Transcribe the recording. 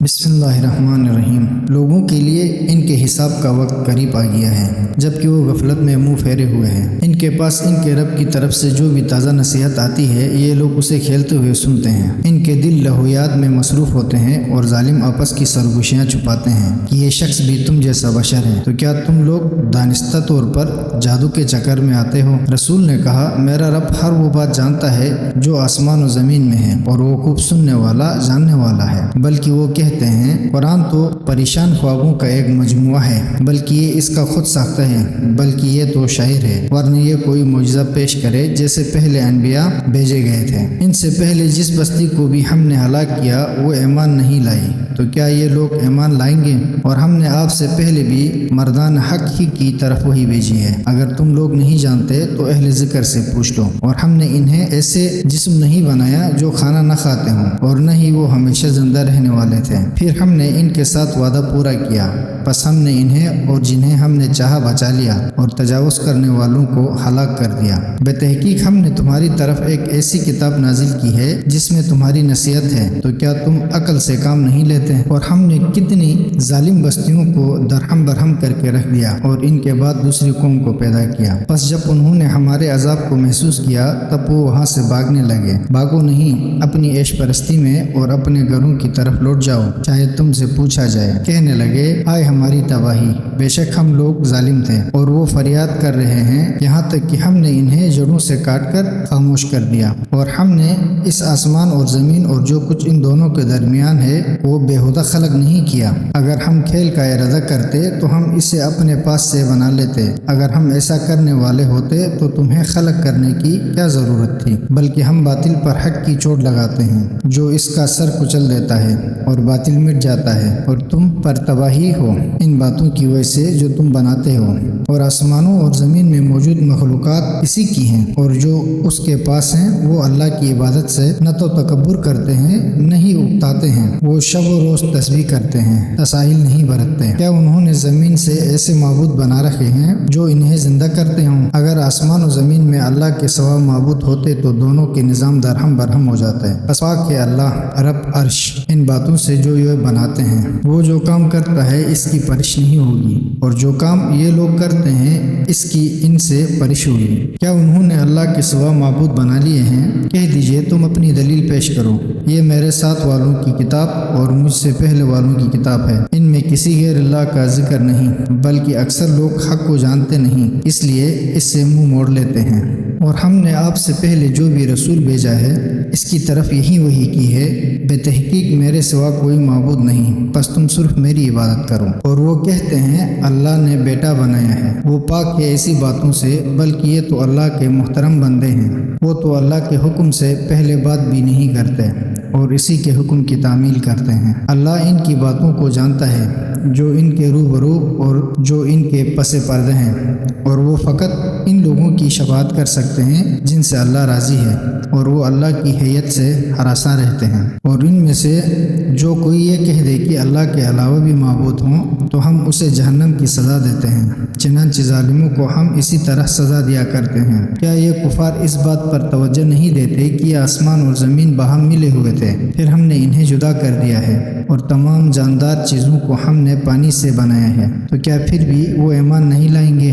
بسم اللہ الرحمن الرحیم۔ لوگوں کے لیے ان کے حساب کا وقت قریب آ گیا ہے، جبکہ وہ غفلت میں منہ پھیرے ہوئے ہیں۔ ان کے پاس ان کے رب کی طرف سے جو بھی تازہ نصیحت آتی ہے، یہ لوگ اسے کھیلتے ہوئے سنتے ہیں۔ ان کے دل لہویات میں مصروف ہوتے ہیں اور ظالم آپس کی سرگوشیاں چھپاتے ہیں کہ یہ شخص بھی تم جیسا بشر ہے، تو کیا تم لوگ دانستہ طور پر جادو کے چکر میں آتے ہو؟ رسول نے کہا، میرا رب ہر وہ بات جانتا ہے جو آسمان و زمین میں ہے، اور وہ خوب سننے والا، جاننے والا ہے۔ بلکہ وہ کہتے ہیں، قرآن تو پریشان خوابوں کا ایک مجموعہ ہے، بلکہ یہ اس کا خود ساختہ ہے، بلکہ یہ تو شاعر ہے، ورنہ یہ کوئی معجزہ پیش کرے جیسے پہلے انبیاء بھیجے گئے تھے۔ ان سے پہلے جس بستی کو بھی ہم نے ہلاک کیا وہ ایمان نہیں لائی، تو کیا یہ لوگ ایمان لائیں گے؟ اور ہم نے آپ سے پہلے بھی مردان حق ہی کی طرف وہی بھیجی ہے۔ اگر تم لوگ نہیں جانتے تو اہل ذکر سے پوچھ لو۔ اور ہم نے انہیں ایسے جسم نہیں بنایا جو کھانا نہ کھاتے ہوں، اور نہ ہی وہ ہمیشہ زندہ رہنے والے تھے۔ پھر ہم نے ان کے ساتھ وعدہ پورا کیا، پس ہم نے انہیں اور جنہیں ہم نے چاہا بچا لیا، اور تجاوز کرنے والوں کو ہلاک کر دیا۔ بے تحقیق ہم نے تمہاری طرف ایک ایسی کتاب نازل کی ہے جس میں تمہاری نصیحت ہے، تو کیا تم عقل سے کام نہیں لیتے؟ اور ہم نے کتنی ظالم بستیوں کو درہم برہم کر کے رکھ دیا، اور ان کے بعد دوسری قوم کو پیدا کیا۔ پس جب انہوں نے ہمارے عذاب کو محسوس کیا، تب وہ وہاں سے بھاگنے لگے۔ بھاگو نہیں، اپنی عیش پرستی میں اور اپنے گھروں کی طرف لوٹ جاؤ، چاہے تم سے پوچھا جائے۔ کہنے لگے، آئے ہماری تباہی، بے شک ہم لوگ ظالم تھے۔ اور وہ فریاد کر رہے ہیں یہاں تک کہ ہم نے انہیں جڑوں سے کاٹ کر خاموش کر دیا، اور ہم نے اس آسمان اور زمین اور جو کچھ ان دونوں کے درمیان ہے وہ بےہودہ خلق نہیں کیا۔ اگر ہم کھیل کا ارادہ کرتے تو ہم اسے اپنے پاس سے بنا لیتے۔ اگر ہم ایسا کرنے والے ہوتے تو تمہیں خلق کرنے کی کیا ضرورت تھی؟ بلکہ ہم باطل پر حق کی چوٹ لگاتے ہیں جو اس کا سر کچل دیتا ہے، اور باطل مٹ جاتا ہے، اور تم پر تباہی ہو ان باتوں کی وجہ سے جو تم بناتے ہو۔ اور آسمانوں اور زمین میں موجود مخلوقات اسی کی ہیں، اور جو اس کے پاس ہیں وہ اللہ کی عبادت سے نہ تو تکبر کرتے ہیں نہ ہی اکتاتے ہیں۔ وہ شب و روز تسبیح کرتے ہیں، تساہل نہیں برتتے۔ کیا انہوں نے زمین سے ایسے معبود بنا رکھے ہیں جو انہیں زندہ کرتے ہوں؟ اگر آسمان و زمین میں اللہ کے سوا معبود ہوتے تو دونوں کے نظام درہم برہم ہو جاتے۔ پس پاک ہے اللہ رب عرش ان باتوں سے جو یہ بناتے ہیں۔ وہ جو کام کرتا ہے اس کی پرش نہیں ہوگی، اور جو کام یہ لوگ کرتے ہیں اس کی ان سے پرش ہوگی۔ کیا انہوں نے اللہ کے سوا معبود بنا لیے ہیں؟ کہہ دیجئے، تم اپنی دلیل پیش کرو۔ یہ میرے ساتھ والوں کی کتاب اور مجھ سے پہلے والوں کی کتاب ہے، ان میں کسی غیر اللہ کا ذکر نہیں، بلکہ اکثر لوگ حق کو جانتے نہیں، اس لیے اس سے منہ موڑ لیتے ہیں۔ اور ہم نے آپ سے پہلے جو بھی رسول بھیجا ہے اس کی طرف یہی وحی کی ہے، بے تحقیق میرے سوا کوئی معبود نہیں، بس تم صرف میری عبادت کرو۔ اور وہ کہتے ہیں اللہ نے بیٹا بنایا ہے، وہ پاک ہے ایسی باتوں سے، بلکہ یہ تو اللہ کے محترم بندے ہیں۔ وہ تو اللہ کے حکم سے پہلے بات بھی نہیں کرتے، اور اسی کے حکم کی تعمیل کرتے ہیں۔ اللہ ان کی باتوں کو جانتا ہے جو ان کے روبرو اور جو ان کے پس پردے ہیں، اور وہ فقط ان لوگوں کی شفاعت کر سکتے ہیں جن سے اللہ راضی ہے، اور وہ اللہ کی حیت سے ہراساں رہتے ہیں۔ اور ان میں سے جو کوئی یہ کہہ دے کہ اللہ کے علاوہ بھی معبود ہوں تو ہم اسے جہنم کی سزا دیتے ہیں، چنانچہ ظالموں کو ہم اسی طرح سزا دیا کرتے ہیں۔ کیا یہ کفار اس بات پر توجہ نہیں دیتے کہ یہ آسمان اور زمین باہم ملے ہوئے تھے، پھر ہم نے انہیں جدا کر دیا ہے، اور تمام جاندار چیزوں کو ہم نے پانی سے بنایا ہے، تو کیا پھر بھی وہ ایمان نہیں لائیں گے؟